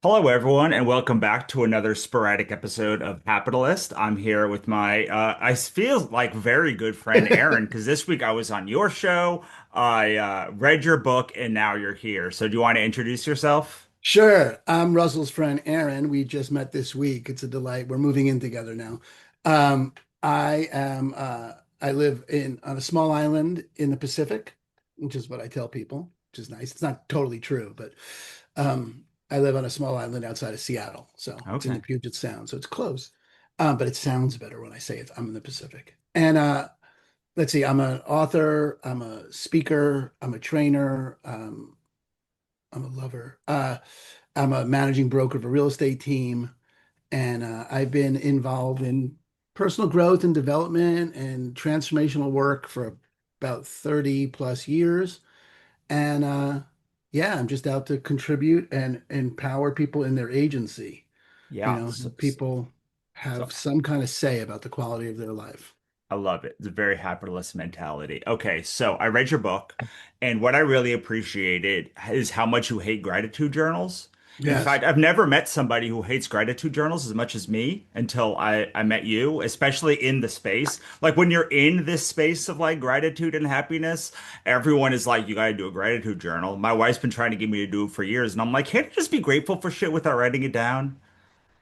Hello, everyone, and welcome back to another sporadic episode of Capitalist. I'm here with my, I feel like very good friend Aaron, because this week I was on your show. I read your book, and now you're here. So, do you want to introduce yourself? Sure. I'm Russell's friend Aaron. We just met this week. It's a delight. We're moving in together now. Um, I live in on a small island in the Pacific, which is what I tell people, which is nice. It's not totally true, but I live on a small island outside of Seattle. So it's in the Okay. Puget Sound. So it's close. But it sounds better when I say it. I'm in the Pacific. And let's see, I'm an author, I'm a speaker, I'm a trainer. I'm a lover. I'm a managing broker of a real estate team, and I've been involved in personal growth and development and transformational work for about 30 plus years. And yeah, I'm just out to contribute and empower people in their agency, Yeah. help people So have some kind of say about the quality of their life. I love it. It's a very capitalist mentality. Okay, so I read your book, and what I really appreciated is how much you hate gratitude journals. In Yes. fact, I've never met somebody who hates gratitude journals as much as me until I met you, especially in the space. Like when you're in this space of like gratitude and happiness, everyone is like, you got to do a gratitude journal. My wife's been trying to get me to do it for years, and I'm like, can't you just be grateful for shit without writing it down?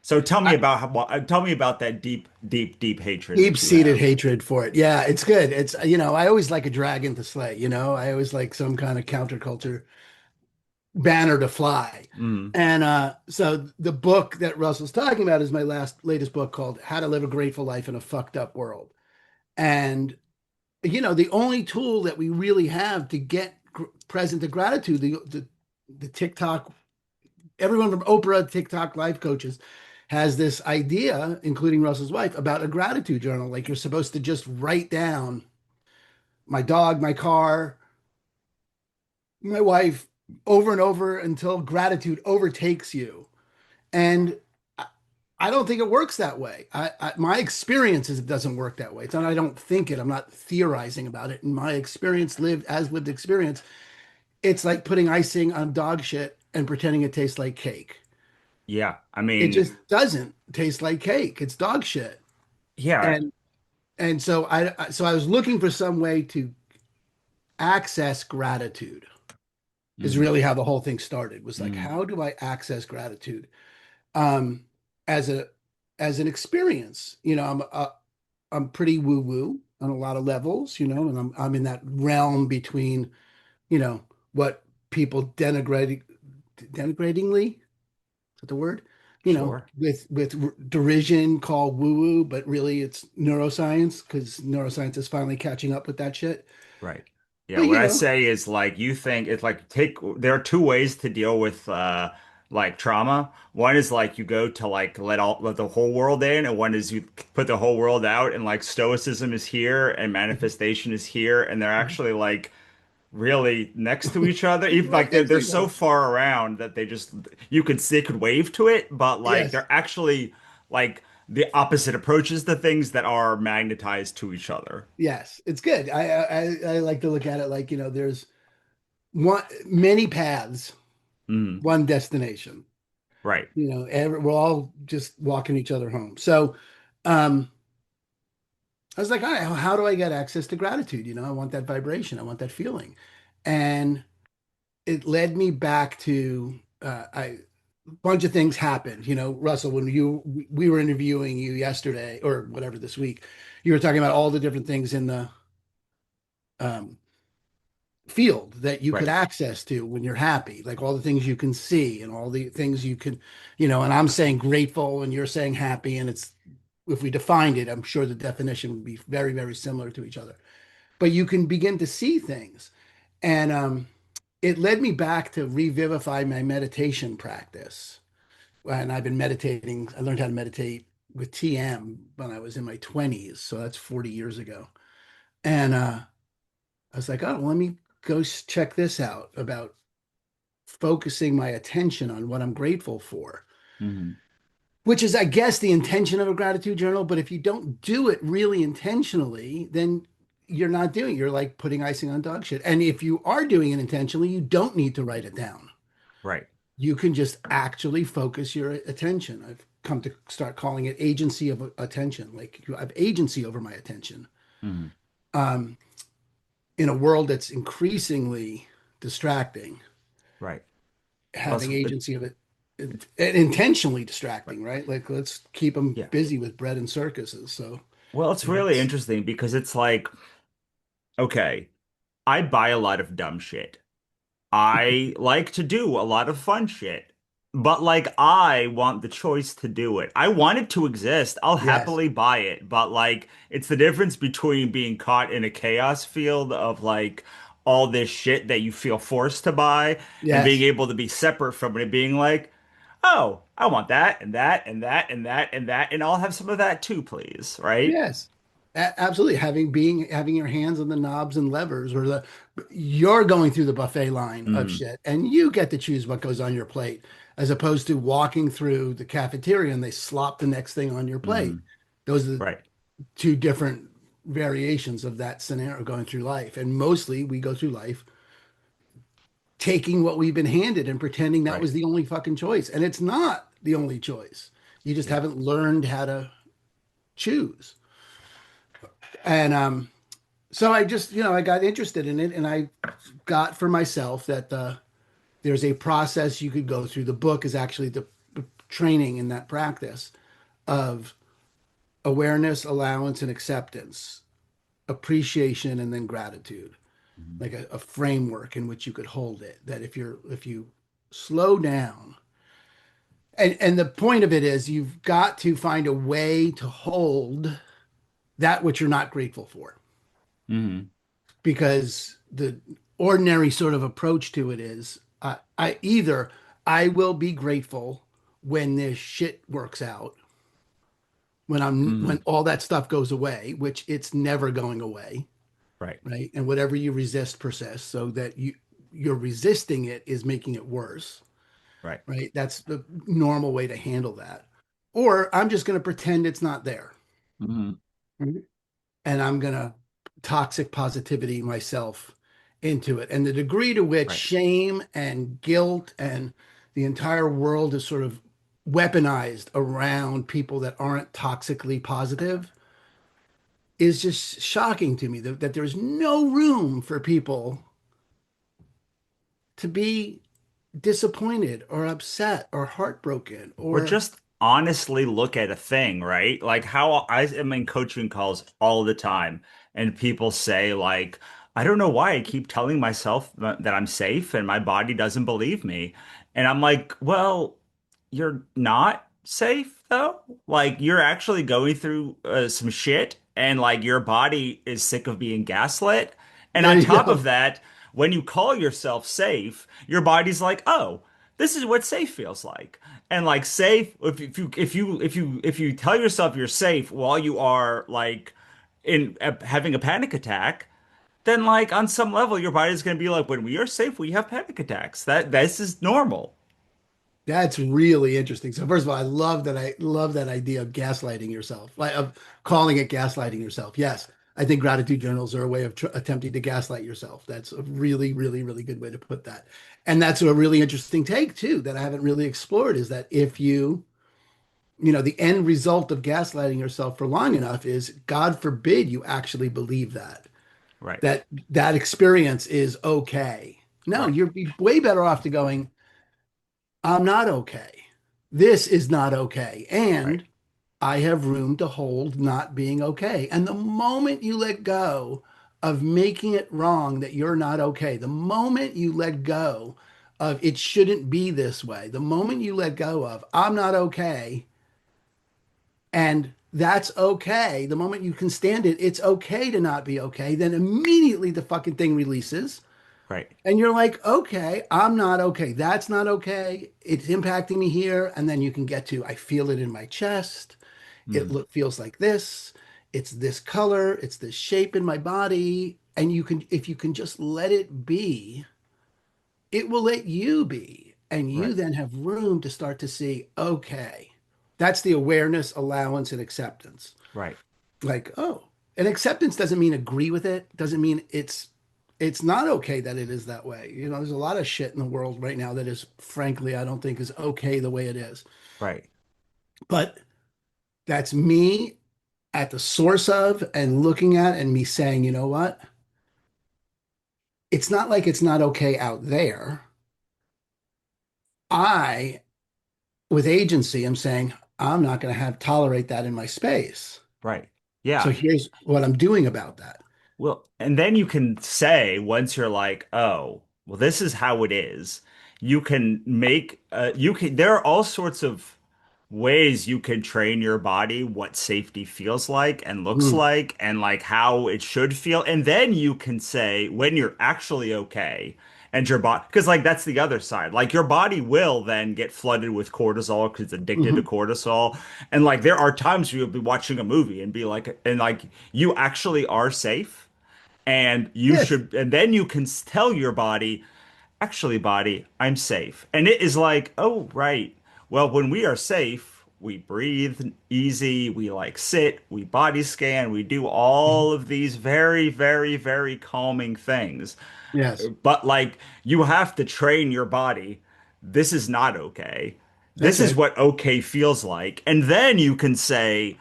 So tell me about tell me about that deep, deep, deep hatred that you Deep-seated have. hatred for it. Yeah, it's good. I always like a dragon to slay, I always like some kind of counterculture banner to fly. Mm. And so the book that Russell's talking about is my latest book called How to Live a Grateful Life in a Fucked Up World. And the only tool that we really have to get present to gratitude, the TikTok, everyone from Oprah, TikTok life coaches has this idea, including Russell's wife, about a gratitude journal. Like you're supposed to just write down my dog, my car, my wife over and over until gratitude overtakes you. And I don't think it works that way. My experience is it doesn't work that way. It's not I don't think it. I'm not theorizing about it. In my experience, lived experience, it's like putting icing on dog shit and pretending it tastes like cake. Yeah, I It mean, just doesn't taste like cake. It's dog shit. yeah. And so I was looking for some way to access gratitude. Is Mm, really how the whole thing started. Was like, mm, how do I access gratitude? Um, as a as an experience. I'm pretty woo woo on a lot of levels, and I'm in that realm between, what people denigratingly, is that the word? sure. With derision call woo woo, but really it's neuroscience because neuroscience is finally catching up with that shit. Right. Yeah, But what I say is like you think it's like take there are two ways to deal with like trauma. One is like you go to like let the whole world in, and one is you put the whole world out, and like stoicism is here and manifestation is here, and they're actually like really next to each other. Even right like next to they're each so other. far around that they just you could they could wave to it, but like Yes, they're actually like the opposite approaches to things that are magnetized to each other. yes, it's good. I like to look at it like, there's one many paths, Mm, one destination. right. We're all just walking each other home. So, um, I was like, all right, how do I get access to gratitude? I want that vibration, I want that feeling, and it led me back to a bunch of things happened. Russell, when we were interviewing you yesterday or whatever this week, you were talking about all the different things in the um, field that you could Right. access to when you're happy, like all the things you can see and all the things you can, and I'm saying grateful and you're saying happy. And it's, if we defined it, I'm sure the definition would be very, very similar to each other. But you can begin to see things. And it led me back to revivify my meditation practice. And I've been meditating. I learned how to meditate with TM when I was in my 20s. So that's 40 years ago. And I was like, oh, well, let me go check this out about focusing my attention on what I'm grateful for, Hmm. which is, I guess, the intention of a gratitude journal. But if you don't do it really intentionally, then you're not doing it. You're like putting icing on dog shit. And if you are doing it intentionally, you don't need to write it down. Right. you can just actually focus your attention. I've come to start calling it agency of attention. Like you have agency over my attention. Mhm. Um, in a world that's increasingly distracting, Right. Well, having agency of it, and intentionally distracting, right? Like let's keep them yeah. busy with bread and circuses. So Well, it's really that's interesting because it's like, okay, I buy a lot of dumb shit. I like to do a lot of fun shit, but like I want the choice to do it. I want it to exist. I'll yes, happily buy it, but like it's the difference between being caught in a chaos field of like all this shit that you feel forced to buy and being yes. able to be separate from it and being like, oh, I want that and that and that and that and that, and I'll have some of that too, please, right? Yes. Absolutely. Having your hands on the knobs and levers, or you're going through the buffet line of Mm, shit and you get to choose what goes on your plate, as opposed to walking through the cafeteria and they slop the next thing on your plate. mm, Those are the right, two different variations of that scenario going through life. And mostly we go through life taking what we've been handed and pretending that right. was the only fucking choice. And it's not the only choice. You just Yeah. haven't learned how to choose. And so I just, I got interested in it, and I got for myself that there's a process you could go through. The book is actually the training in that practice of awareness, allowance, and acceptance, appreciation, and then gratitude, Mhm. like a framework in which you could hold it. That if you slow down, and the point of it is you've got to find a way to hold that which you're not grateful for, Mhm. because the ordinary sort of approach to it is I either I will be grateful when this shit works out, when Mhm. all that stuff goes away, which it's never going away, Right. right? And whatever you resist persists, so that you're resisting it is making it worse, Right. right? That's the normal way to handle that. Or I'm just going to pretend it's not there. Mhm. And I'm going to toxic positivity myself into it. And the degree to which Right. shame and guilt and the entire world is sort of weaponized around people that aren't toxically positive is just shocking to me, that there's no room for people to be disappointed or upset or heartbroken Or or just honestly look at a thing, right? Like how I am in coaching calls all the time, and people say, like, I don't know why I keep telling myself that I'm safe and my body doesn't believe me. And I'm like, well, you're not safe though. Like, you're actually going through some shit, and like your body is sick of being gaslit. And there on you top of go. that, when you call yourself safe, your body's like, oh, this is what safe feels like. And like safe, if you tell yourself you're safe while you are like in having a panic attack, then like on some level your body's going to be like, when we are safe, we have panic attacks. That this is normal. That's really interesting. So first of all, I love that idea of gaslighting yourself, like of calling it gaslighting yourself. Yes, I think gratitude journals are a way of attempting to gaslight yourself. That's a really, really, really good way to put that. And that's a really interesting take too, that I haven't really explored, is that if the end result of gaslighting yourself for long enough is, God forbid, you actually believe Right. that experience is okay. No, Right. you're be way better off to going, I'm not okay. This is not okay. Right. And I have room to hold not being okay. And the moment you let go of making it wrong that you're not okay, the moment you let go of it shouldn't be this way, the moment you let go of I'm not okay, and that's okay, the moment you can stand it, it's okay to not be okay, then immediately the fucking thing releases. Right. And you're like, okay, I'm not okay. That's not okay. It's impacting me here. And then you can get to, I feel it in my chest. Mm. Feels like this. It's this color. It's this shape in my body. And if you can just let it be, it will let you be. And you Right. then have room to start to see, okay, that's the awareness, allowance, and acceptance. Right. Like, oh, and acceptance doesn't mean agree with it, doesn't mean it's It's not okay that it is that way. There's a lot of shit in the world right now that is, frankly, I don't think is okay the way it is. Right. But that's me at the source of and looking at and me saying, you know what? It's not like it's not okay out there. I, with agency, am saying, I'm not going to have tolerate that in my space. Right. So Yeah. here's what I'm doing about that. Well, and then you can say once you're like, oh, well, this is how it is. You can make you can there are all sorts of ways you can train your body what safety feels like and looks Mm, like and like how it should feel. And then you can say when you're actually okay and your body, because like that's the other side. Like your body will then get flooded with cortisol because it's addicted to mhm. cortisol. And like there are times you'll be watching a movie and be like, and like you actually are safe and you Yes. should, and then you can tell your body, actually, body, I'm safe. And it is like, oh, right. Well, when we are safe, we breathe easy, we like sit, we body scan, we do Mhm. all of these very, very, very calming things. Yes. But like, you have to train your body. This is not okay. This is Okay. what okay feels like. And then you can say,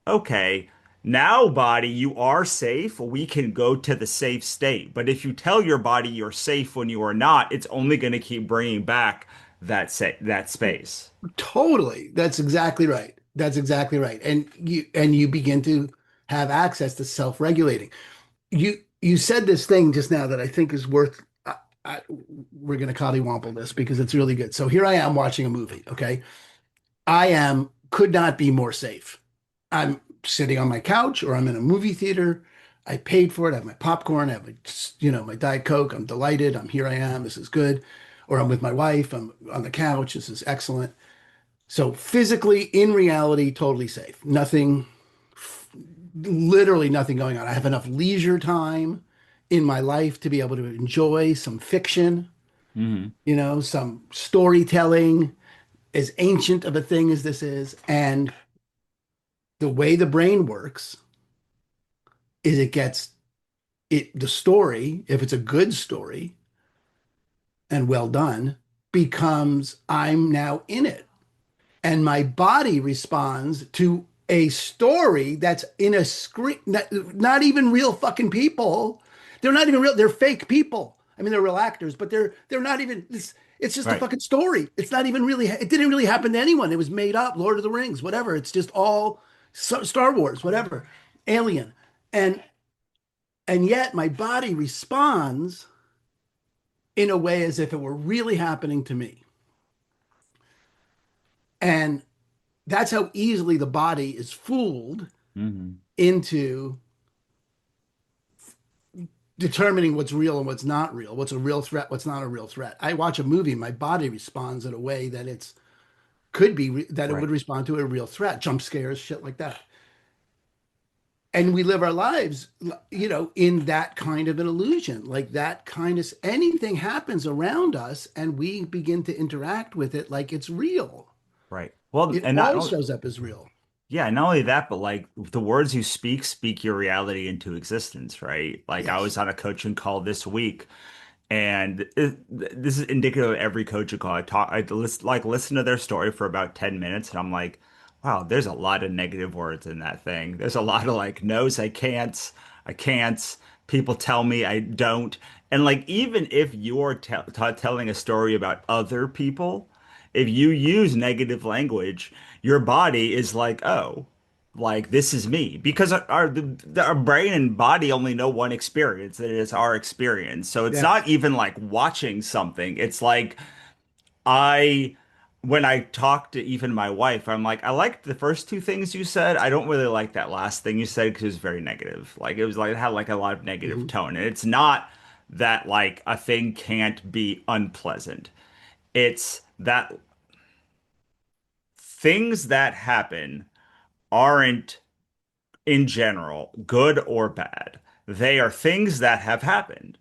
okay, now, body, you are safe. We can go to the safe state. But if you tell your body you're safe when you are not, it's only going to keep bringing back that space. Totally. That's exactly right. That's exactly right. And you begin to have access to self-regulating. You said this thing just now that I think is worth I, we're going to collywomple this because it's really good. So here I am watching a movie, okay? I am could not be more safe. I'm sitting on my couch or I'm in a movie theater. I paid for it. I have my popcorn. I have my Diet Coke. I'm delighted. Here I am. This is good. Or I'm with my wife. I'm on the couch. This is excellent. So physically, in reality, totally safe. Nothing, literally nothing going on. I have enough leisure time in my life to be able to enjoy some fiction, Hmm. some storytelling, as ancient of a thing as this is. And the way the brain works is the story, if it's a good story and well done, becomes I'm now in it. And my body responds to a story that's in a screen, not even real fucking people. They're not even real. They're fake people. I mean, they're real actors, but they're not even. It's just a Right, fucking story. It's not even really. It didn't really happen to anyone. It was made up. Lord of the Rings, whatever. It's just all Star Wars, whatever. Alien, and and yet my body responds in a way as if it were really happening to me. And that's how easily the body is fooled hmm into determining what's real and what's not real, what's a real threat, what's not a real threat. I watch a movie, my body responds in a way that it's could be that it would right, respond to a real threat, jump scares, shit like that. And we live our lives, in that kind of an illusion, like that kind of anything happens around us and we begin to interact with it like it's real. right. Well, It and not all only, shows up as real. yeah, not only that, but like the words you speak your reality into existence, right? Like I Yes. was on a coaching call this week. And this is indicative of every coaching call. Listen to their story for about 10 minutes, and I'm like, wow, there's a lot of negative words in that thing. There's a lot of like, no's, I can't. People tell me I don't. And like, even if you're telling a story about other people, if you use negative language, your body is like, oh, like this is me because our brain and body only know one experience, and it's our experience. So it's Yes. not even like watching something. It's like I when I talk to even my wife, I'm like, I liked the first two things you said. I don't really like that last thing you said because it was very negative. Like it was like it had like a lot of negative Mhm. tone. And it's not that like a thing can't be unpleasant. It's that things that happen aren't in general, good or bad. They are things that have happened.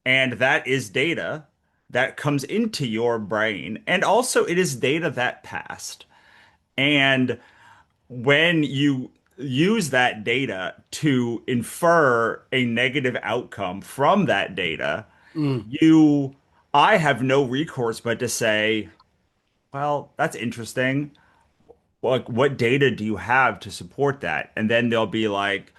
And that is data that comes into your brain. And also, it is data that passed. And when you use that data to infer a negative outcome from that data, Mm, you, I have no recourse but to say, well, that's interesting. Like, what data do you have to support that? And then they'll be like,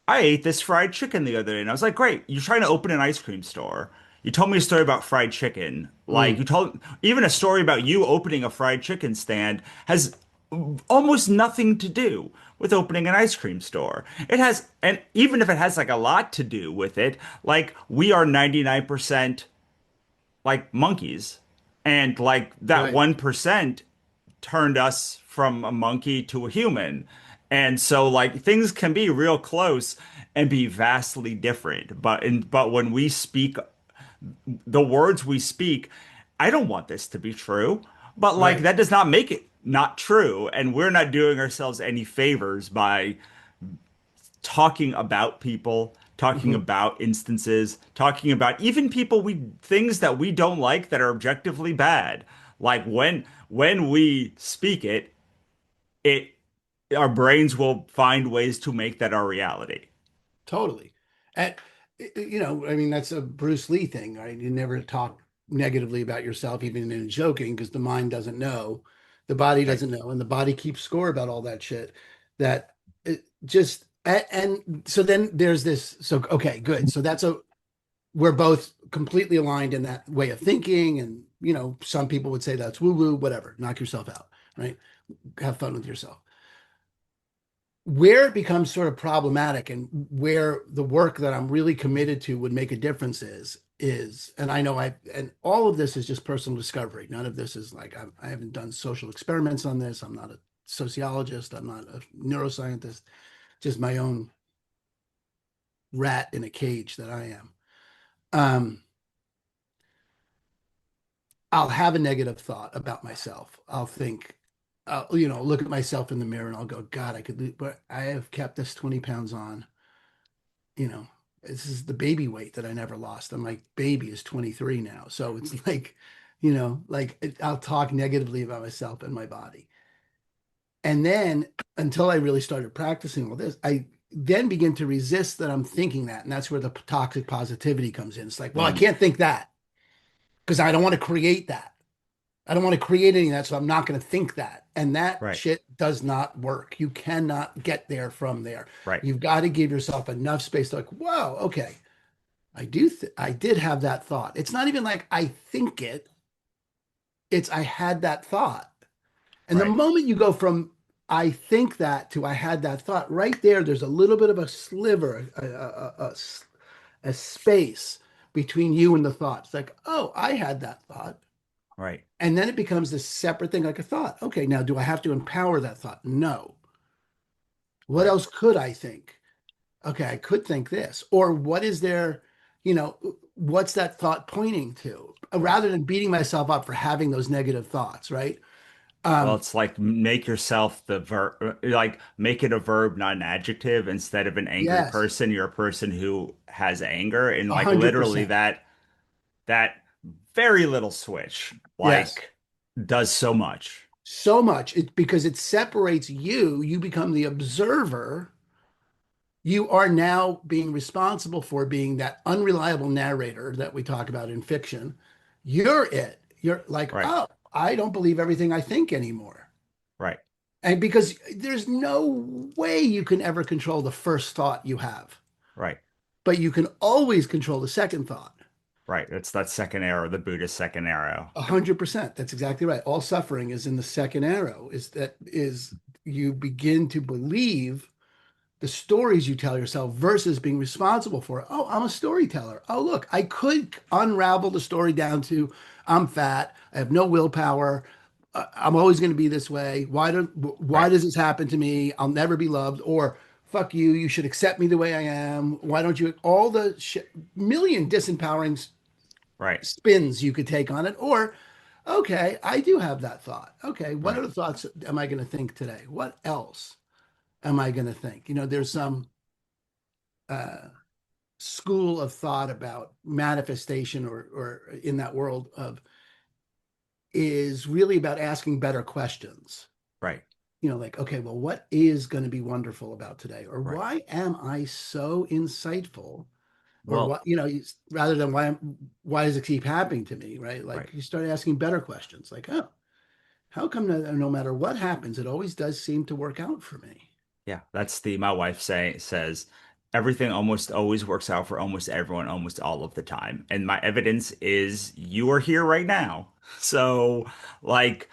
I ate this fried chicken the other day. And I was like, great, you're trying to open an ice cream store. You told me a story about fried chicken. Like, mm, you told even a story about you opening a fried chicken stand has almost nothing to do with opening an ice cream store. It has, and even if it has like a lot to do with it, like we are 99% like monkeys. And like that right. 1% turned us from a monkey to a human. And so like things can be real close and be vastly different. But when we speak the words we speak, I don't want this to be true. But like Right. that does not make it not true. And we're not doing ourselves any favors by talking about people, talking Hmm. about instances, talking about even people we things that we don't like that are objectively bad. Like when we speak it, it our brains will find ways to make that our reality. Totally. And I mean, that's a Bruce Lee thing, right? You never talk negatively about yourself, even in joking, because the mind doesn't know, the body Right. doesn't know, and the body keeps score about all that shit. That it just and so then there's this. So okay, good. So that's a we're both completely aligned in that way of thinking, and some people would say that's woo woo, whatever. Knock yourself out, right? Have fun with yourself. Where it becomes sort of problematic and where the work that I'm really committed to would make a difference and I know and all of this is just personal discovery. None of this is like I haven't done social experiments on this. I'm not a sociologist. I'm not a neuroscientist. Just my own rat in a cage that I am. Um, I'll have a negative thought about myself. I'll think, look at myself in the mirror and I'll go, God, I could lose, but I have kept this 20 pounds on. you know, this is the baby weight that I never lost. And my baby is 23 now. So it's like, I'll talk negatively about myself and my body. And then until I really started practicing all this, I then begin to resist that I'm thinking that. And that's where the toxic positivity comes in. It's like, well, I Mm, can't think that because I don't want to create that. I don't want to create any of that. So I'm not going to think that. And that right. shit does not work. You cannot get there from there. Right. You've got to give yourself enough space to like, whoa, okay. I did have that thought. It's not even like I think it, it's I had that thought. And the Right. moment you go from I think that to I had that thought, right there's a little bit of a sliver, a space between you and the thought. It's like, oh, I had that thought. Right. And then it becomes this separate thing, like a thought. Okay, now do I have to empower that thought? No. What Right. else could I think? Okay, I could think this. Or what is there, what's that thought pointing to? Right. Rather than beating myself up for having those negative thoughts, right? Well, Um, it's like make yourself the verb, like make it a verb, not an adjective. Instead of an angry yes, person, you're a person who has anger, and like literally 100%. that very little switch Yes. like does so much. So much because it separates you, you become the observer. You are now being responsible for being that unreliable narrator that we talk about in fiction. You're it. You're like, Right. oh, I don't believe everything I think anymore. Right. And because there's no way you can ever control the first thought you have, Right. but you can always control the second thought. Right. It's that second arrow, the Buddhist second arrow. 100%. That's exactly right. All suffering is in the second arrow, is you begin to believe the stories you tell yourself versus being responsible for it. Oh, I'm a storyteller. Oh, look, I could unravel the story down to I'm fat, I have no willpower, I'm always going to be this way. Why Right. does this happen to me? I'll never be loved. Or fuck you, you should accept me the way I am. Why don't you all the million disempowering Right. spins you could take on it? Or okay, I do have that thought. Okay, what Right. other thoughts am I going to think today? What else am I going to think? There's some uh, school of thought about manifestation or in that world of is really about asking better questions. Right. like, okay, well, what is going to be wonderful about today? Or Right. why am I so insightful? Or Well, what, rather than why does it keep happening to me, right? right. Like you start asking better questions, like, oh, how come no matter what happens, it always does seem to work out for me? Yeah, that's the my wife says everything almost always works out for almost everyone almost all of the time. And my evidence is you are here right now. So like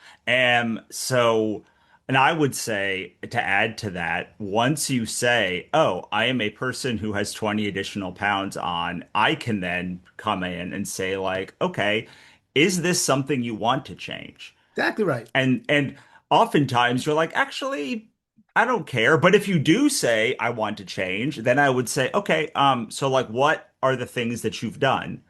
so and I would say to add to that, once you say, "Oh, I am a person who has 20 additional pounds on," I can then come in and say like, "Okay, is this something you want to change?" Exactly right. And oftentimes you're like, actually, I don't care. But if you do say I want to change, then I would say, okay, so like what are the things that you've done?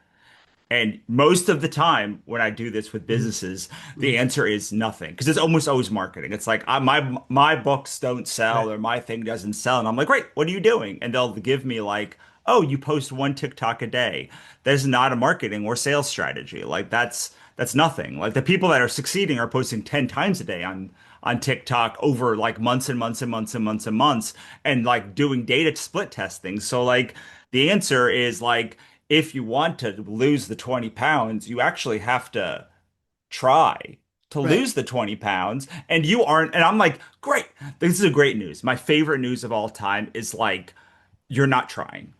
And most of the time when I do this with Mhm, businesses, the mhm. answer is nothing because it's almost always marketing. It's like my books don't sell Right, or my thing doesn't sell, and I'm like, great, what are you doing? And they'll give me like, oh, you post one TikTok a day. That's not a marketing or sales strategy. Like that's nothing. Like the people that are succeeding are posting 10 times a day on TikTok over like months and months and months and months and months and like doing data split testing. So like the answer is like if you want to lose the 20 pounds, you actually have to try to right. lose the 20 pounds. And you aren't, and I'm like, great. This is a great news. My favorite news of all time is like, you're not trying.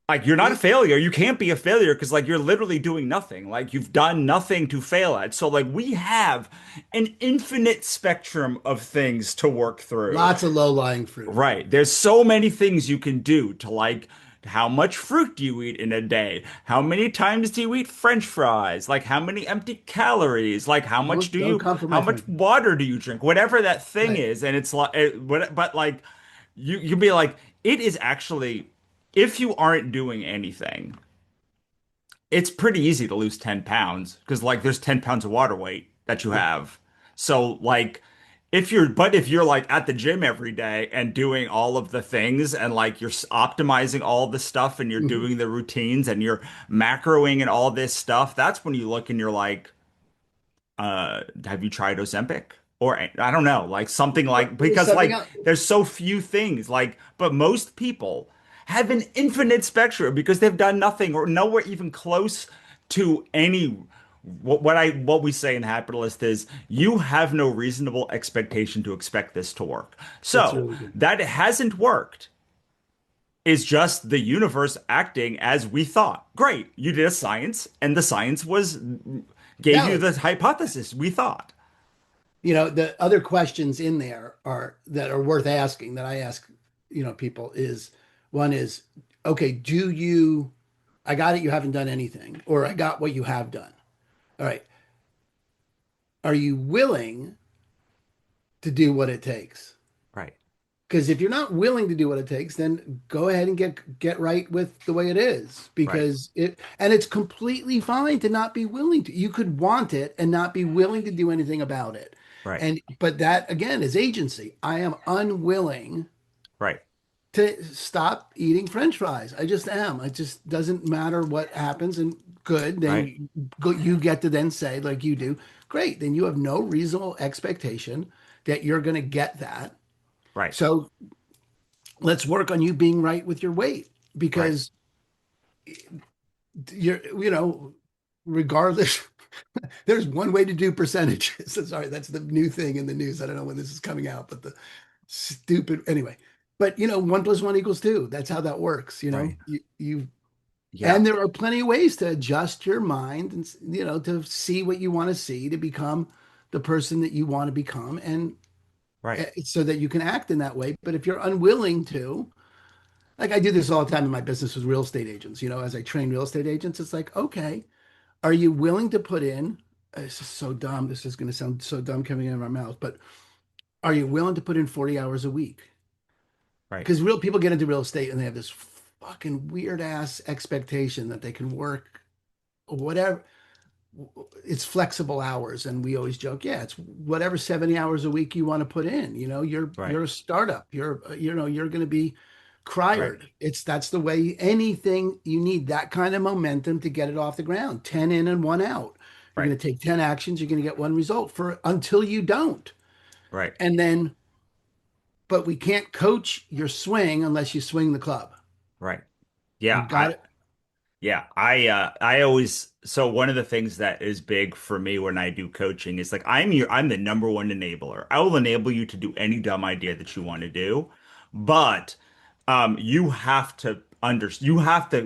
Like, you're not a Y- failure. You can't be a failure because, like, you're literally doing nothing. Like, you've done nothing to fail at. So, like, we have an infinite spectrum of things to work through. Lots of low-lying fruit. Right. There's so many things you can do to like how much fruit do you eat in a day? How many times do you eat French fries? Like how many empty calories? Like Don't come for how my much French fries. water do you drink? Whatever that thing Right. is, and it's like but like you be like it is actually if you aren't doing anything, it's pretty easy to lose 10 pounds because like there's 10 pounds of water weight that you Yeah. have. So like if you're like at the gym every day and doing all of the things and like you're optimizing all the stuff and you're Mhm. doing the routines and you're macroing and all this stuff, that's when you look and you're like, have you tried Ozempic? Or I don't know, like something Or like there's because something like else. there's so few things like but most people have an infinite spectrum because they've done nothing or nowhere even close to any what we say in Happiness is you have no reasonable expectation to expect this to work. That's So really good. that it hasn't worked is just the universe acting as we thought. Great, you did a science and the science was gave you Valid. the hypothesis we thought. The other questions in there are that are worth asking that I ask, people is one is, okay, I got it, you haven't done anything, or I got what you have done. All right. Are you willing to do what it takes? Right. Because if you're not willing to do what it takes, then go ahead and get right with the way it is. Right. And it's completely fine to not be willing to. You could want it and not be willing to do anything about it. Right. But that again is agency. I am unwilling Right. to stop eating French fries. I just am. It just doesn't matter what happens. And good, then Right. you get to then say, like you do, great. Then you have no reasonable expectation that you're going to get that. Right. So let's work on you being right with your weight Right. because you're, regardless, there's one way to do percentages. Sorry, that's the new thing in the news. I don't know when this is coming out, but the stupid anyway. But 1 + 1 = 2. That's how that works. Right. Yeah. And there are plenty of ways to adjust your mind and to see what you want to see to become the person that you want to become, and Right. so that you can act in that way. But if you're unwilling to, like I do this all the time in my business with real estate agents, as I train real estate agents, it's like, okay, are you willing to put in, this is so dumb, this is going to sound so dumb coming out of my mouth, but are you willing to put in 40 hours a week? Right. Because real people get into real estate and they have this fucking weird ass expectation that they can work whatever. It's flexible hours, and we always joke, yeah, it's whatever 70 hours a week you want to put in. You're Right. a startup. You're going to be Right. cried. That's the way. Anything you need that kind of momentum to get it off the ground. 10 in and one out. You're Right. going to take 10 actions. You're going to get one result for until you don't. Right. And then, but we can't coach your swing unless you swing the club. Right. You Yeah. got it. I always, so one of the things that is big for me when I do coaching is like I'm the number one enabler. I will enable you to do any dumb idea that you want to do, but you have to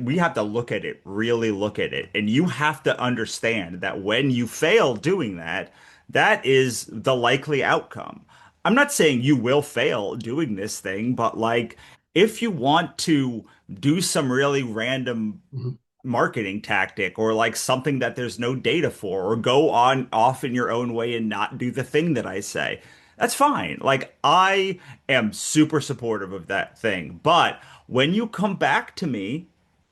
we have to look at it, really look at it, and you have to understand that when you fail doing that, that is the likely outcome. I'm not saying you will fail doing this thing, but like if you want to do some really random Mhm. marketing tactic or like something that there's no data for or go on off in your own way and not do the thing that I say. That's fine. Like I am super supportive of that thing. But when you come back to me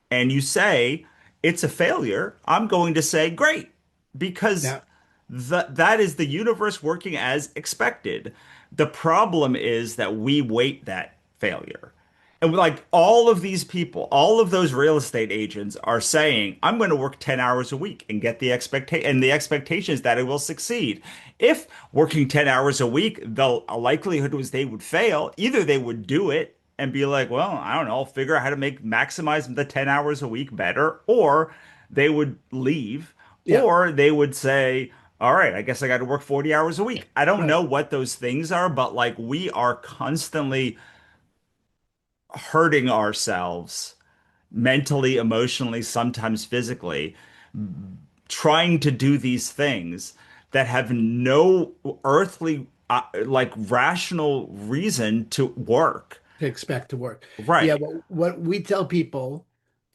and you say it's a failure, I'm going to say great because Now, that is the universe working as expected. The problem is that we weight that failure. And like all of these people, all of those real estate agents are saying, I'm going to work 10 hours a week and get the expectations that it will succeed. If working 10 hours a week, the likelihood was they would fail. Either they would do it and be like, well, I don't know, I'll figure out how to maximize the 10 hours a week better, or they would leave, yeah, or they would say, all right, I guess I got to work 40 hours a week. I don't right. know what those things are, but like we are constantly hurting ourselves mentally, emotionally, sometimes physically, trying to do these things that have no earthly, like rational reason to work. To expect to work. Yeah, Right, but what we tell people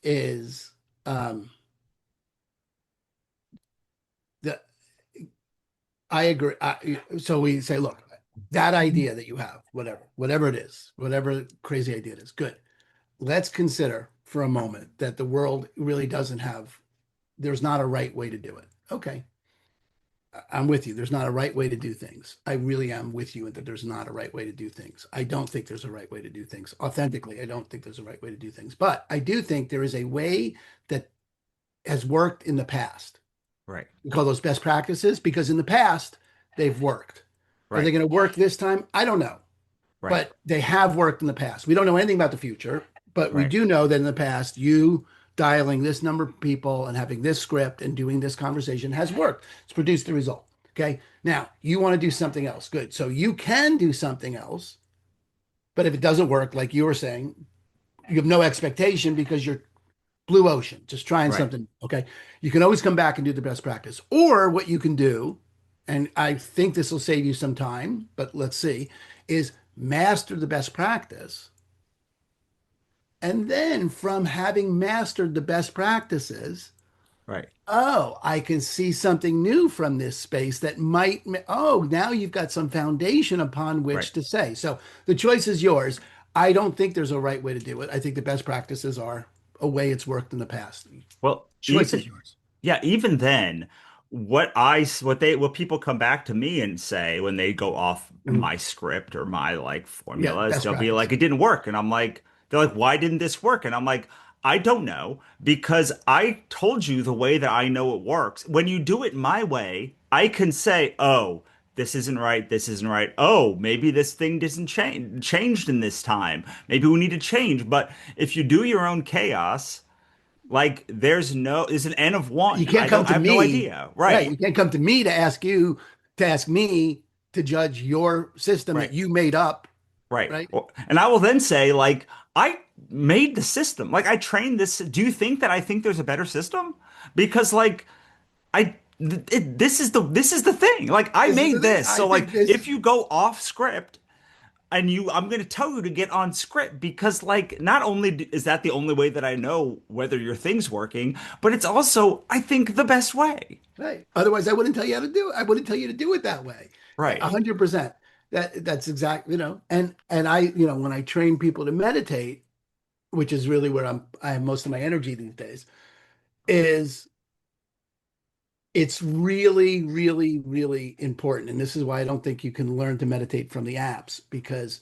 is um that I agree. So we say, look, that idea that you have, whatever it is, whatever crazy idea it is, good. Let's consider for a moment that the world really doesn't have, there's not a right way to do it. Okay. I'm with you. There's not a right way to do things. I really am with you that there's not a right way to do things. I don't think there's a right way to do things. Authentically, I don't think there's a right way to do things. But I do think there is a way that has worked in the past. right, We call those best practices because in the past, they've worked. Are they right, going to work this time? I don't know. right, But they have worked in the past. We don't know anything about the future, but we right. do know that in the past, you dialing this number of people and having this script and doing this conversation has worked. It's produced the result. Okay. Now you want to do something else. Good. So you can do something else. But if it doesn't work, like you were saying, you have no expectation because you're blue ocean, just trying Right. something. Okay. You can always come back and do the best practice. Or what you can do, and I think this will save you some time, but let's see, is master the best practice. And then from having mastered the best practices, Right. oh, I can see something new from this space that might, oh, now you've got some foundation upon Right. which to say. So the choice is yours. I don't think there's a right way to do it. I think the best practices are a way it's worked in the past. Well, Choice is even yours. yeah, even then, what people come back to me and say when they go off Mhm. my script or my like Yeah, formulas, best they'll be practice. like, it didn't work. And I'm like, they're like, why didn't this work? And I'm like, I don't know because I told you the way that I know it works. When you do it my way, I can say, oh, this isn't right. This isn't right. Oh, maybe this thing doesn't changed in this time. Maybe we need to change. But if you do your own chaos, like there's an N of You one. can't come I to have no me, idea. right? Right. You can't come to me to ask you to ask me to judge your system that Right. you made up, Right. right? And I will then say, like, I made the system. Like I trained this. Do you think that I think there's a better system? Because like this is the thing. Like I This is the made thing. this. I So like think this, if you go off script and I'm going to tell you to get on script because like not only is that the only way that I know whether your thing's working, but it's also I think the best way. right. Otherwise, I wouldn't tell you how to do it. I wouldn't tell you to do it that way. Right. 100%. That's exactly, and I, when I train people to meditate, which is really where I have most of my energy these days, is it's really, really, really important. And this is why I don't think you can learn to meditate from the apps because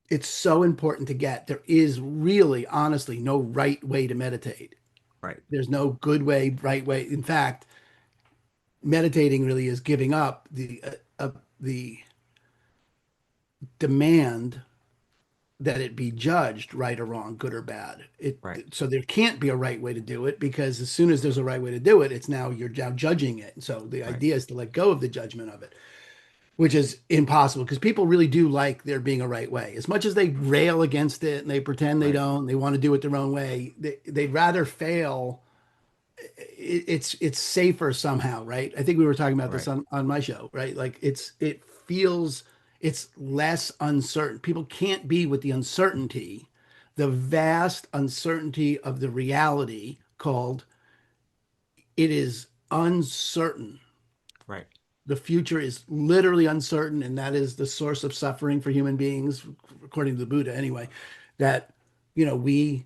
it's so important to get. There is really, honestly, no right way to meditate. Right. There's no good way, right way. In fact, meditating really is giving up the demand that it be judged right or wrong, good or bad. Right. So there can't be a right way to do it because as soon as there's a right way to do it, it's now you're now judging it. So the Right. idea is to let go of the judgment of it, which is impossible because people really do like there being a right way. As much as they rail against it and they pretend they Right. don't, they want to do it their own way, they'd rather fail. It's safer somehow, right? I think we were talking about this Right. on my show, right? Like it feels it's less uncertain. People can't be with the uncertainty, the vast uncertainty of the reality called it is uncertain. Right. The future is literally uncertain, and that is the source of suffering for human beings, according to the Buddha, anyway. That we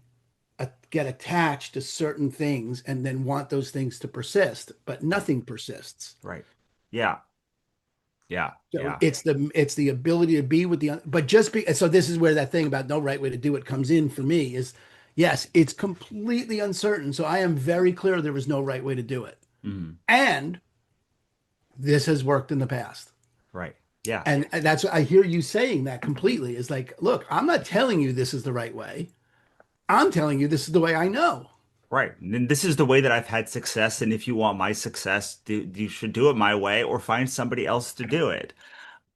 get attached to certain things and then want those things to persist, but Right. nothing persists. Right. Yeah. Yeah. So Yeah. it's the ability to be with the but just be so this is where that thing about no right way to do it comes in for me is yes, it's completely uncertain. So I am very clear there is no right way to do it. Mhm. And this has worked in the past. Right. Yeah. And that's I hear you saying that completely is like, look, I'm not telling you this is the right way. I'm telling you this is the way I know. Right. And then this is the way that I've had success. And if you want my success, you should do it my way or find somebody else to do it.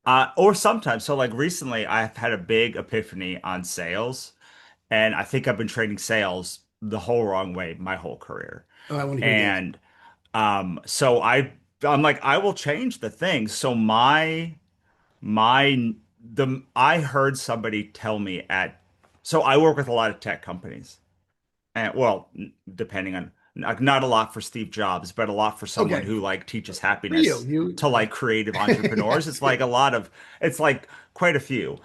Or sometimes, so like recently, I've had a big epiphany on sales. And I think I've been trading sales the whole wrong way my whole career. Oh, I want to hear this. And so I'm like, I will change the thing. So my the I heard somebody tell me so I work with a lot of tech companies. And well, depending on not a lot for Steve Jobs, but a lot for someone Okay. who like teaches For you, happiness you to like creative entrepreneurs. It's like it's like quite a few.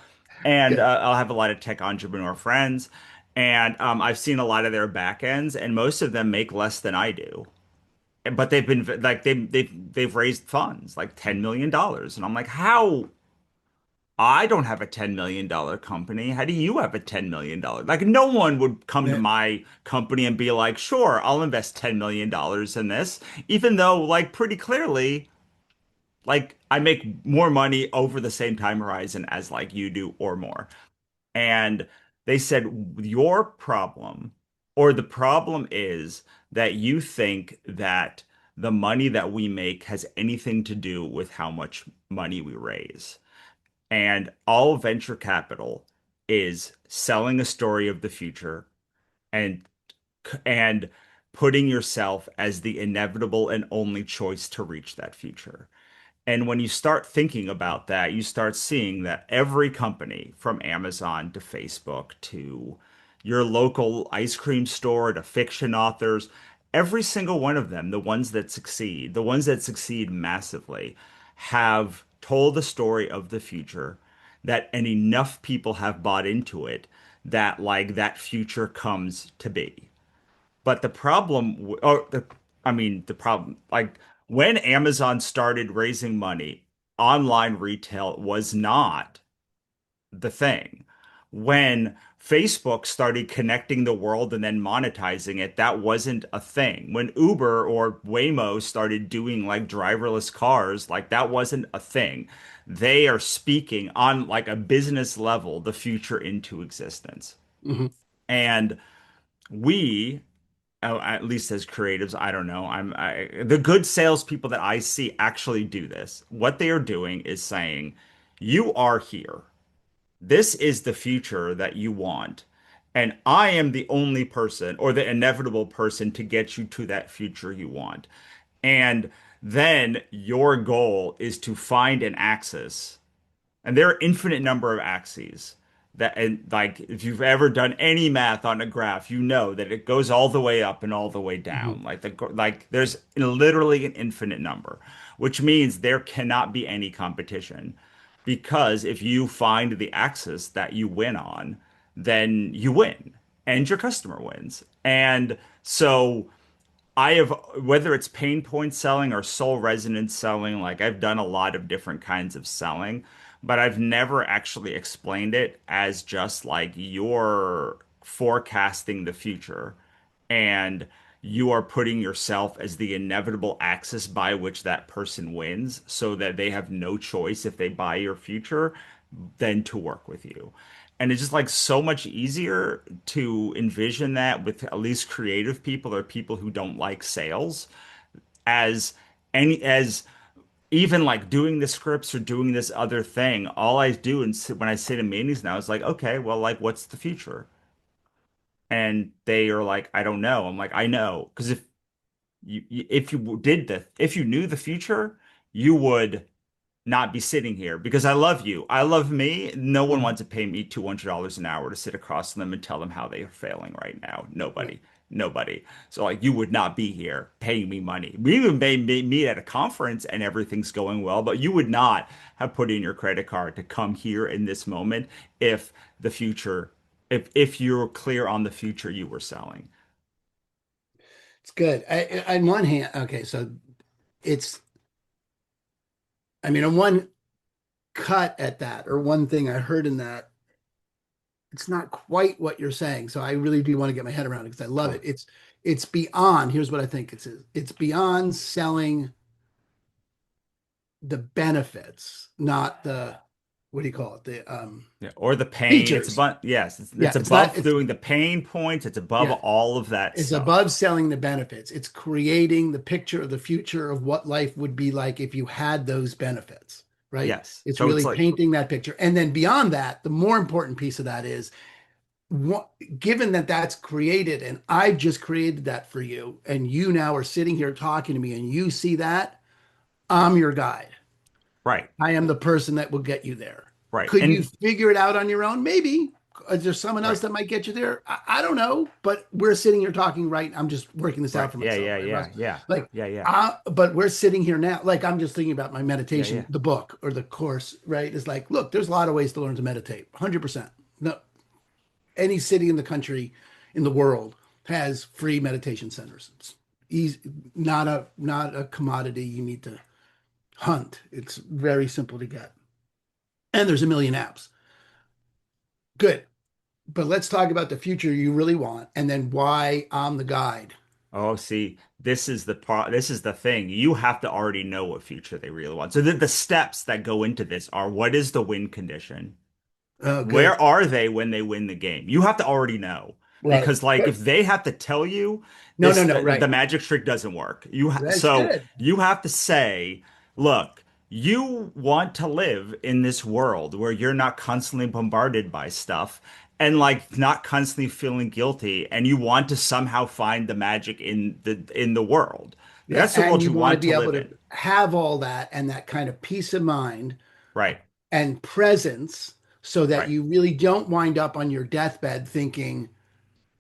And good. I'll have a lot of tech entrepreneur friends. And I've seen a lot of their back ends, and most of them make less than I do. But they've been like they've raised funds like $10 million, and I'm like, how? I don't have a $10 million company. How do you have a $10 million? Like, no one would come to Yeah. my company and be like, sure, I'll invest $10 million in this, even though, like, pretty clearly, like, I make more money over the same time horizon as, like, you do or more. And they said, your problem, or the problem is that you think that the money that we make has anything to do with how much money we raise. And all venture capital is selling a story of the future and and putting yourself as the inevitable and only choice to reach that future. And when you start thinking about that, you start seeing that every company from Amazon to Facebook to your local ice cream store to fiction authors, every single one of them, the ones that succeed massively, have told the story of the future that and enough people have bought into it that like that future comes to be. But the problem, I mean, the problem, like when Amazon started raising money, online retail was not the thing. When Facebook started connecting the world and then monetizing it, that wasn't a thing. When Uber or Waymo started doing like driverless cars, like that wasn't a thing. They are speaking on like a business level the future into existence. Mhm. And we at least as creatives, I don't know. The good salespeople that I see actually do this. What they are doing is saying, "You are here. This is the future that you want, and I am the only person or the inevitable person to get you to that future you want." And then your goal is to find an axis, and there are infinite number of axes that, and like if you've ever done any math on a graph, you know that it goes all the way up and all the way Mhm. down. Like there's literally an infinite number, which means there cannot be any competition. Because if you find the axis that you win on, then you win and your customer wins. And so I have, whether it's pain point selling or soul resonance selling, like I've done a lot of different kinds of selling, but I've never actually explained it as just like you're forecasting the future and you are putting yourself as the inevitable axis by which that person wins so that they have no choice if they buy your future. than to work with you. And it's just like so much easier to envision that with at least creative people or people who don't like sales as as even like doing the scripts or doing this other thing. All I do and when I sit in meetings now is like, okay, well, like, what's the future? And they are like, I don't know. I'm like, I know, because if you did the if you knew the future, you would not be sitting here because I love you. I love me. No one Mhm. wants to pay me $200 an hour to sit across from them and tell them how they are failing right now. Yeah. Nobody. Nobody. So like you would not be here paying me money. We even may meet at a conference and everything's going well, but you would not have put in your credit card to come here in this moment if the future, if you're clear on the future you were selling. It's good. On one hand, okay, so it's, I mean, on one cut at that, or one thing I heard in that, it's not quite what you're saying. So I really do want to get my head around it because I love Oh, it. It's beyond, here's what I think it's beyond selling the benefits, not the, what do you call it? The yeah, or the pain. It's features. above, yes, Yeah, it's it's not, above it's, doing the pain points. It's above yeah, all of that it's stuff. above selling the benefits. It's creating the picture of the future of what life would be like if you had those benefits, right? Yes. It's So it's really like, painting that picture. And then beyond that, the more important piece of that is what, given that that's created and I've just created that for you, and you now are sitting here talking to me and you see that, I'm your guide. right, I am the person that will get you there. right. Could you And figure it out on your own? Maybe. Is there someone else right, that might get you there? I don't know. But we're sitting here talking, right? I'm just working this out right. for Yeah, myself, yeah, right, yeah, Russ? yeah, Like, yeah, yeah, but we're sitting here now. Like, I'm just thinking about my yeah, meditation, yeah. the book or the course, right? It's like, look, there's a lot of ways to learn to meditate. 100%. No, any city in the country, in the world, has free meditation centers. It's easy, not a commodity you need to hunt. It's very simple to get. And there's a million apps. Good. But let's talk about the future you really want and then why I'm the guide. Oh, see, this is the thing. You have to already know what future they really want. So the steps that go into this are what is the win condition? Oh, Where good. are they when they win the game? You have to already know Right. because like Good. if they have to tell you No, no, this no. the Right. magic trick doesn't work. That's So good. you have to say, look, you want to live in this world where you're not constantly bombarded by stuff and like not constantly feeling guilty and you want to somehow find the magic in the world. Yeah. That's the And world you you want to want be to able live to in. have all that and that kind of peace of mind Right. and presence so that Right. you really don't wind up on your deathbed thinking,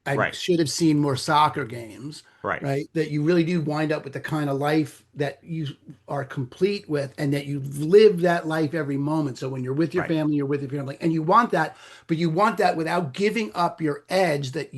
I Right. should have seen more soccer games, Right. right? That you really do wind up with the kind of life that you are complete with and that you live that life every moment. So when you're with your Right. family, you're with your family and you want that, but you want that without giving up your edge that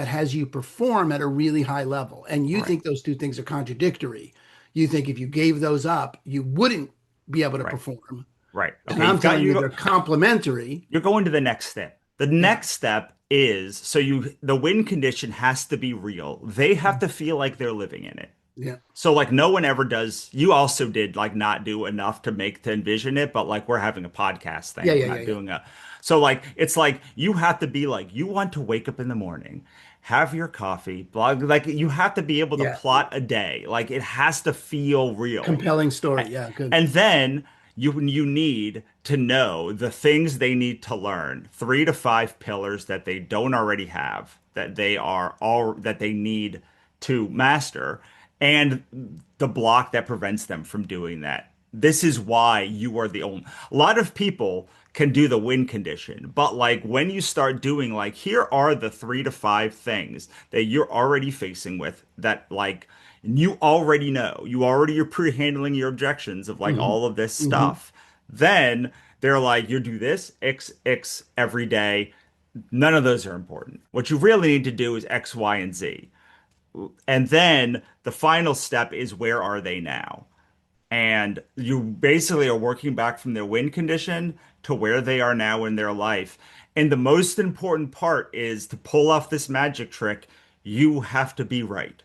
has you perform at a really high level. And you Right. think those two things are contradictory. You think if you gave those up, you wouldn't be able to Right. perform. Right. And Okay, I'm you've got telling you, they're complementary. you're going to the next step. The Yeah. next step is so you the win condition has to be real. They have to feel like they're living in it. Yeah. So like no one ever does. You also did like not do enough to make to envision it, but like we're having a podcast Yeah. thing. We're Yeah. Yeah. not Yeah. doing a so like it's like you have to be like you want to wake up in the morning, have your coffee, blog like you have to be able to Yeah. plot a day. Like it has to feel real. Compelling A- story. Yeah. Good. And then you need to know the things they need to learn, 3 to 5 pillars that they don't already have, that they are all that they need to master, and the block that prevents them from doing that. This is why you are the only. A lot of people can do the win condition, but like when you start doing like here are the 3 to 5 things that you're already facing with that like you already know, you already are pre-handling your objections of like Hmm. all of this Hmm. stuff. Then they're like, you do this X every day. None of those are important. What you really need to do is X, Y, and Z. And then the final step is where are they now? And you basically are working back from their win condition to where they are now in their life. And the most important part is to pull off this magic trick, you have to be right.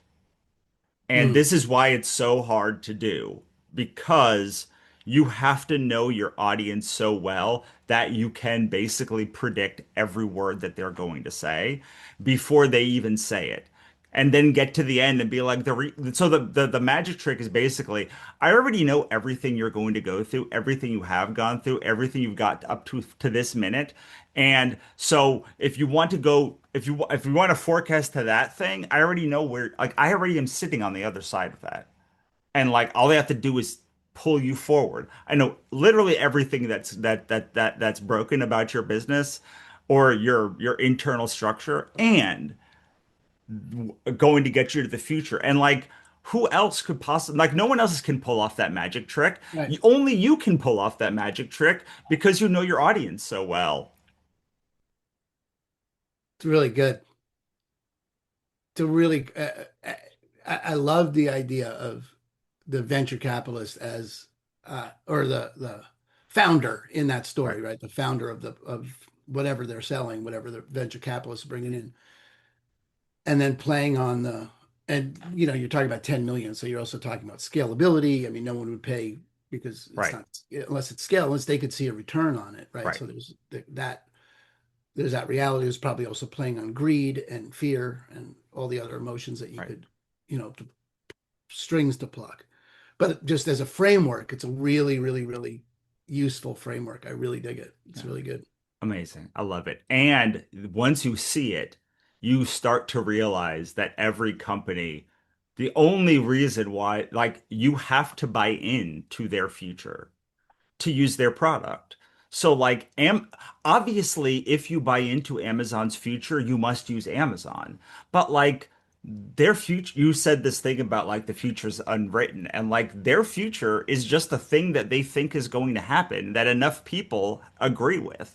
And Mm. this is why it's so hard to do because you have to know your audience so well that you can basically predict every word that they're going to say before they even say it. And then get to the end and be like the magic trick is basically I already know everything you're going to go through, everything you have gone through, everything you've got up to this minute. And so if you want to go if you want to forecast to that thing, I already know where like I already am sitting on the other side of that. And like all they have to do is pull you forward. I know literally everything that's broken about your business or your internal structure and going to get you to the future. And like who else could possibly like no one else can pull off that magic trick. Right. Only you can pull off that magic trick because you know your audience so well. It's really good. To really, I love the idea of the venture capitalist as, or the founder in that Right, story, right? The founder of the of whatever they're selling, whatever the venture capitalists are bringing in, and then playing on the, and you're talking about 10 million, so you're also talking about scalability. I mean, no one would pay because it's right, not unless it's scale, unless they could see a return on it, right? right, So there's that reality. There's probably also playing on greed and fear and all the other emotions that you right. could, to, strings to pluck. But just as a framework, it's a really, really, really useful framework. I really dig it. It's Yeah. really good. Amazing. I love it. And once you see it, you start to realize that every company, the only reason why, like, you have to buy in to their future to use their product. So, like, obviously, if you buy into Amazon's future, you must use Amazon. But, like, their future, you said this thing about like the future's unwritten, and like their future is just a thing that they think is going to happen that enough people agree with.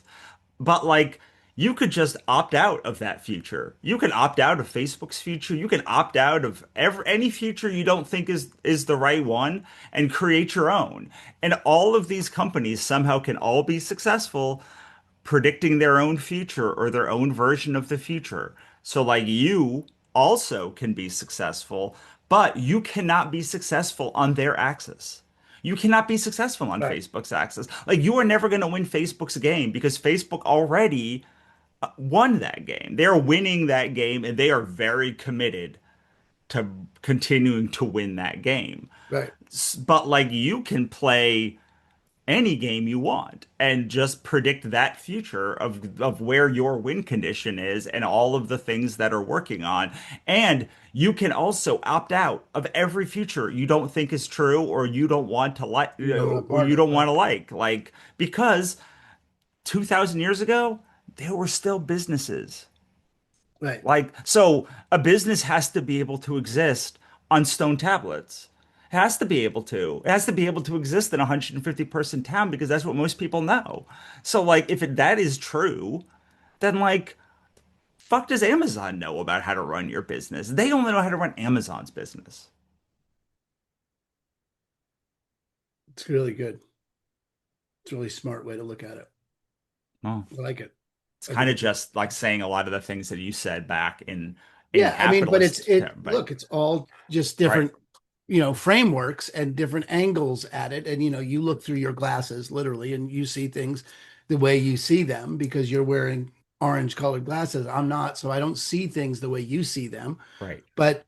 But like you could just opt out of that future. You can opt out of Facebook's future. You can opt out of any future you don't think is the right one and create your own. And all of these companies somehow can all be successful predicting their own future or their own version of the future. So like you also can be successful, but you cannot be successful on their axis. You cannot be successful on Right. Facebook's axis. Like you are never going to win Facebook's game because Facebook already won that game. They're winning that game and they are very committed to continuing to win that game. Right. But like you can play any game you want and just predict that future of where your win condition is and all of the things that are working on. And you can also opt out of every future you don't think is true or you don't want to like You don't want or part you of. don't want to like because 2000 years ago there were still businesses. Right. Like, so a business has to be able to exist on stone tablets. It has to be able to. It has to be able to exist in a 150 person town because that's what most people know. So, like, if that is true, then, like, fuck does Amazon know about how to run your business? They only know how to run Amazon's business. It's really good. It's a really smart way to look at it. Well, I like it. it's I think kind of it's a, just like saying a lot of the things that you said back in yeah, I mean, but capitalist, but look, it's all just right, different, frameworks and different angles at it. And, you look through your glasses literally and you see things the way you see them because you're wearing orange colored glasses. I'm not, so I don't see things the way you see them. right, But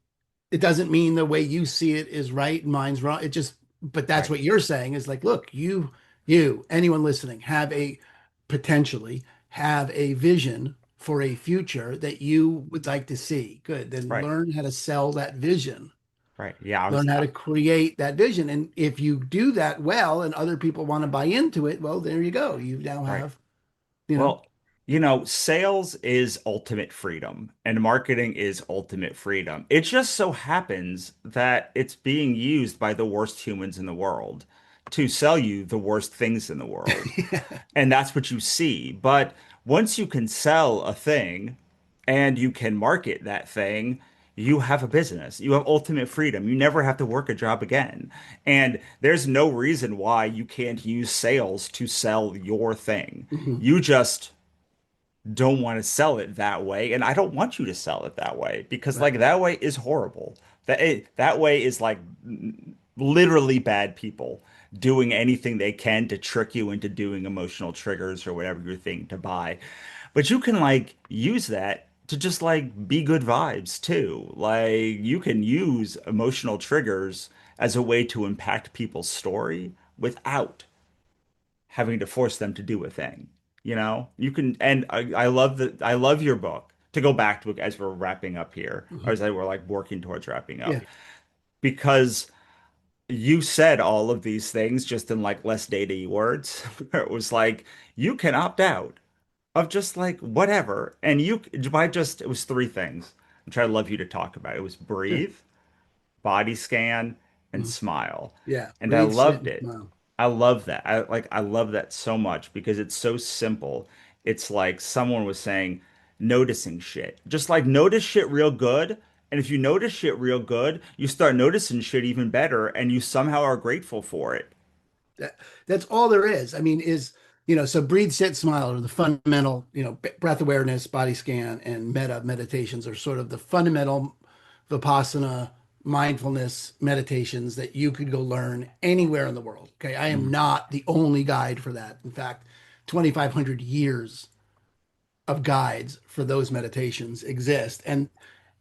it doesn't mean the way you see it is right and mine's wrong. It just, but that's right, what you're saying is like, look, you, anyone listening, potentially have a vision for a future that you would like to see. Good. Then right, learn how to sell that vision, right. Yeah, I was, learn how to create that vision. And if you do that well and other people want to buy into it, well, there you go. You now right. have, you know, Well, sales is ultimate freedom and marketing is ultimate freedom. It just so happens that it's being used by the worst humans in the world to sell you the worst things in the world. And that's what you see. But once you can sell a thing and you can market that thing, you have a business. You have ultimate freedom. You never have to work a job again. And there's no reason why you can't use sales to sell your thing. Mhm. You just don't want to sell it that way, and I don't want you to sell it that way because Right. like that way is horrible. That way is like literally bad people. doing anything they can to trick you into doing emotional triggers or whatever you're thinking to buy. But you can like use that to just like be good vibes too. Like you can use emotional triggers as a way to impact people's story without having to force them to do a thing. You know, you can, and I love I love your book. To go back to it as we're wrapping up here, or Mhm. as I we're like working towards wrapping Yeah, up, because you said all of these things just in like less datey words. It was like you can opt out of just like whatever, and you by just it was three things. I'm trying to love you to talk about. It was sure. breathe, body scan, and Mhm. smile. Yeah, And I breathe, sit, loved and it. smile. I love that. I love that so much because it's so simple. It's like someone was saying, noticing shit. Just like notice shit real good. And if you notice shit real good, you start noticing shit even better and you somehow are grateful for it. That that's all there is. I mean, so breathe, sit, smile are the fundamental, breath awareness, body scan, and meditations are sort of the fundamental Vipassana mindfulness meditations that you could go learn anywhere in the world. Okay. I am Mm, not the only guide for that. In fact, 2,500 years of guides for those meditations exist. And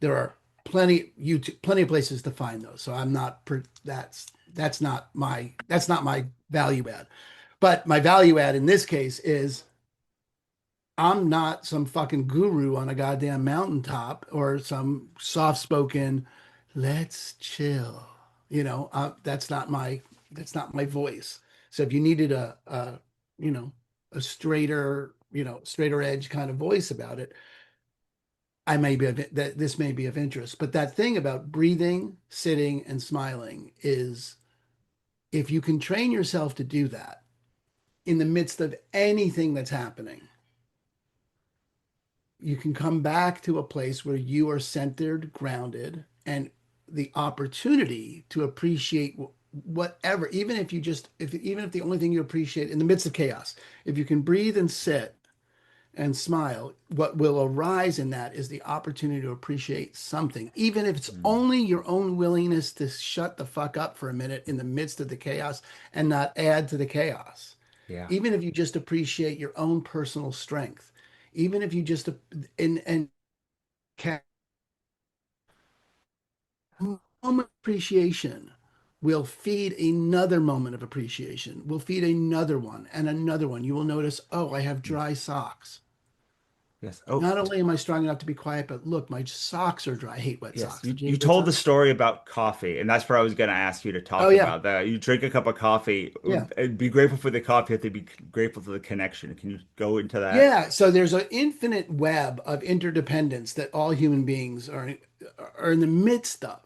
there are plenty of places to find those. So I'm not that's not my value add. But my value add in this case is I'm not some fucking guru on a goddamn mountaintop or some soft-spoken, let's chill. That's not my voice. So if you needed you know, a straighter edge kind of voice about it, that this may be of interest. But that thing about breathing, sitting, and smiling is if you can train yourself to do that in the midst of anything that's happening, you can come back to a place where you are centered, grounded, and the opportunity to appreciate whatever, even if the only thing you appreciate in the midst of chaos, if you can breathe and sit and smile, what will arise in that is the opportunity to appreciate something, even if it's mm. only your own willingness to shut the fuck up for a minute in the midst of the chaos and not add to the chaos. Yeah. Even if you just appreciate your own personal strength, even if you just, and moment of appreciation will feed another moment of appreciation, will feed another one and another one. You will notice, oh, I have Yes. dry socks. Yes. Oh, Not only am I strong enough to be quiet, but look, my socks are dry. I hate wet yes. socks. You Did you you hate wet told the socks? story about coffee, and that's where I was going to ask you to Oh talk yeah, about that. You drink a cup of coffee, yeah, be grateful for the coffee, you have to be grateful for the connection. Can you go into that? yeah. So there's an infinite web of interdependence that all human beings are in the midst of.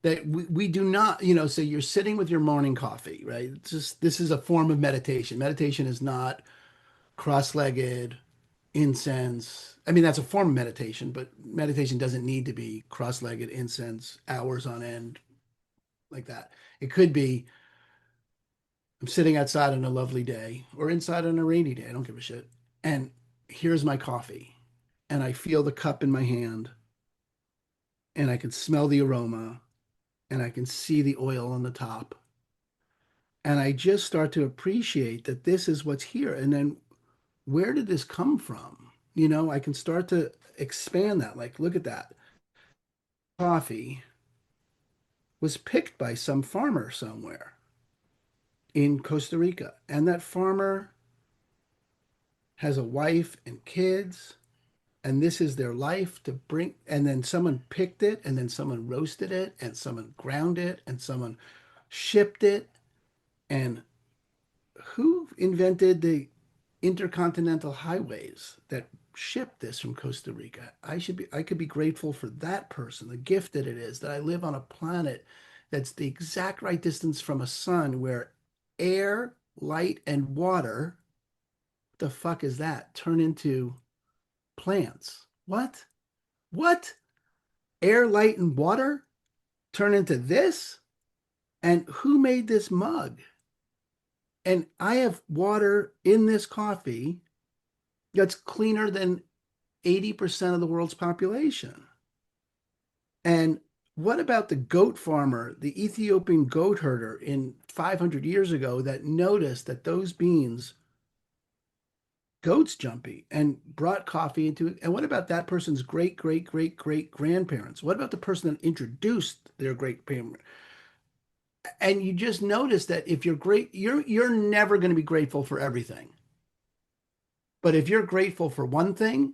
That we do not, so you're sitting with your morning coffee, right? It's just this is a form of meditation. Meditation is not cross-legged incense. I mean, that's a form of meditation, but meditation doesn't need to be cross-legged incense hours on end like that. It could be I'm sitting outside on a lovely day or inside on a rainy day. I don't give a shit. And here's my coffee. And I feel the cup in my hand and I can smell the aroma and I can see the oil on the top. And I just start to appreciate that this is what's here. And then where did this come from? I can start to expand that. Like, look at that. Coffee was picked by some farmer somewhere in Costa Rica. And that farmer has a wife and kids. And this is their life to bring. And then someone picked it, and then someone roasted it, and someone ground it, and someone shipped it. And who invented the intercontinental highways that shipped this from Costa Rica? I could be grateful for that person, the gift that it is that I live on a planet that's the exact right distance from a sun where air, light, and water, what the fuck is that? Turn into plants. What? What? Air, light, and water turn into this? And who made this mug? And I have water in this coffee that's cleaner than 80% of the world's population. And what about the goat farmer, the Ethiopian goat herder in 500 years ago that noticed that those beans, goats jumpy, and brought coffee into it? And what about that person's great, great, great, great grandparents? What about the person that introduced their great parent? And you just notice that if you're great, you're never going to be grateful for everything. But if you're grateful for one thing,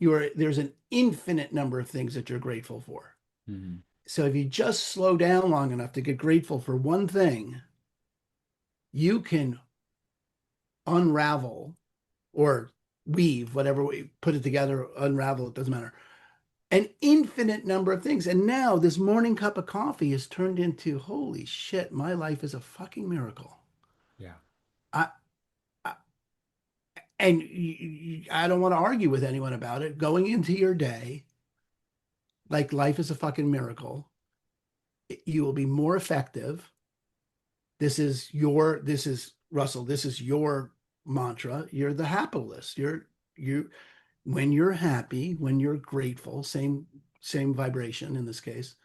there's an infinite number of things that you're grateful for. Mhm. So if you just slow down long enough to get grateful for one thing, you can unravel or weave, whatever we put it together, unravel, it doesn't matter, an infinite number of things. And now this morning cup of coffee has turned into, holy shit, my life is a fucking miracle. Yeah. I, I and I don't want to argue with anyone about it. Going into your day like life is a fucking miracle, you will be more effective. This is Russell, this is your mantra. You're the happilist. You when you're happy, when you're grateful, same vibration in this case,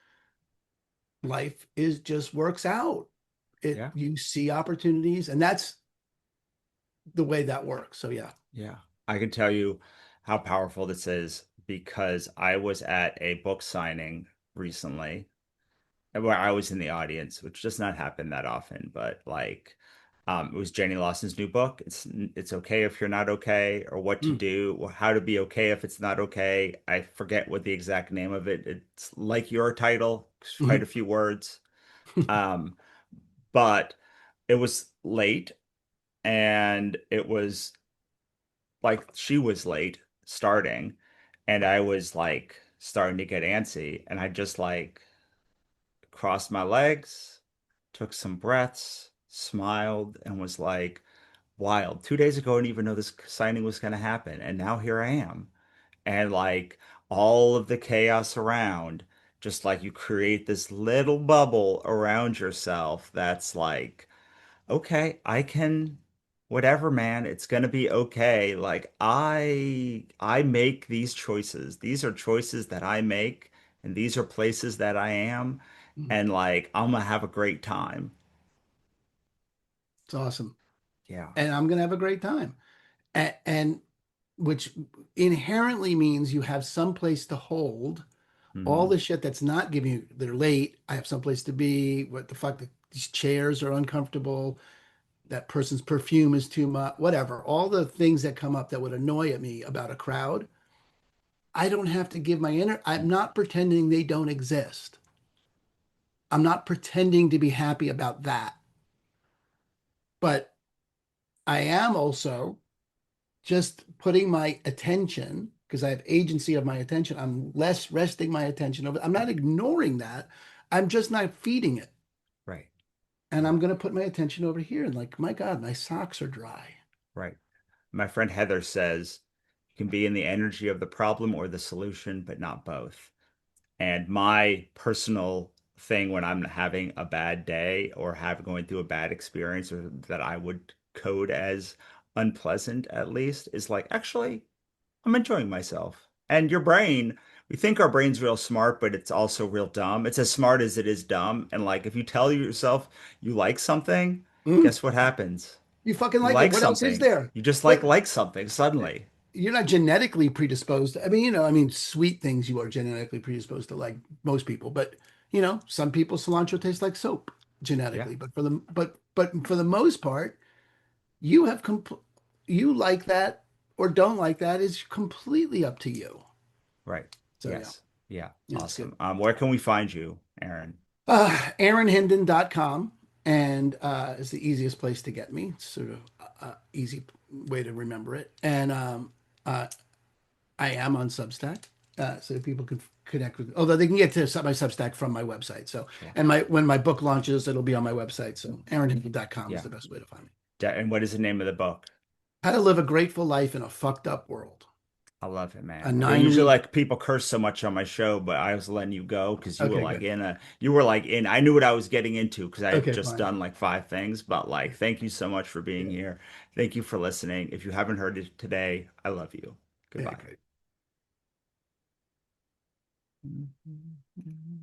life is just works out. It Yeah. You see opportunities, and that's the way that works. So yeah. Yeah. I can tell you how powerful this is because I was at a book signing recently where I was in the audience, which does not happen that often, but like it was Jenny Lawson's new book. It's okay if you're not okay, or what to Mm. do, or how to be okay if it's not okay. I forget what the exact name of it. It's like your title, it's quite Mhm. a few words. Um, but it was late and it was like she was late starting and I was like starting to get antsy and I just like crossed my legs, took some breaths, smiled, and was like, wild. 2 days ago, I didn't even know this signing was going to happen. And now here I am. And like all of the chaos around, just like you create this little bubble around yourself that's like, okay, I can, whatever, man, it's gonna be okay. Like I make these choices. These are choices that I make, and these are places that I am, and like I'm gonna have a great time. It's awesome. Yeah. And I'm gonna have a great time. And which inherently means you have some place to hold all Hmm. the shit that's not giving you, they're late. I have someplace to be. What the fuck? These chairs are uncomfortable. That person's perfume is too much. Whatever. All the things that come up that would annoy at me about a crowd, I don't have to give my inner. I'm not pretending they don't exist. I'm not pretending to be happy about that. But I am also just putting my attention, because I have agency of my attention. I'm less resting my attention over. I'm not ignoring that. I'm just not feeding it. Right. And Right. I'm going to put my attention over here and like, my God, my socks are dry. Right. My friend Heather says you can be in the energy of the problem or the solution, but not both. And my personal thing when I'm having a bad day or have going through a bad experience or that I would code as unpleasant at least is like, actually, I'm enjoying myself. And your brain, we think our brain's real smart, but it's also real dumb. It's as smart as it is dumb. And like if you tell yourself you like something, Mm, guess what happens? you fucking You like it. like What else is something. there? You just What like something suddenly. You're not genetically predisposed. I mean, sweet things you are genetically predisposed to, like most people. But some people cilantro tastes like soap Yeah, genetically. But for the most part, you have you like that or don't like that is completely up to you. right. So yeah, Yes. Yeah. yeah, it's good. Awesome. Where can we find you, Aaron? AaronHendon.com and is the easiest place to get me. It's sort of easy way to remember it. And uh, I am on Substack, so people can connect with. Although they can get to my Substack from my website. So, Sure. and my when my book launches, it'll be on my website. So, AaronHendon.com is Yeah. the best way to find me. And what is the name of the book? How to live a grateful life in a fucked up world. I love it, A man. I nine usually week. like people curse so much on my show, but I was letting you go because Okay, good. you were like in, I knew what I was getting into because I had Okay, just fine. done like five things, but like, thank you so much for being Yeah, here. Thank you for listening. If you haven't heard it today, I love you. yeah, Goodbye. great. Mhm. Mhm.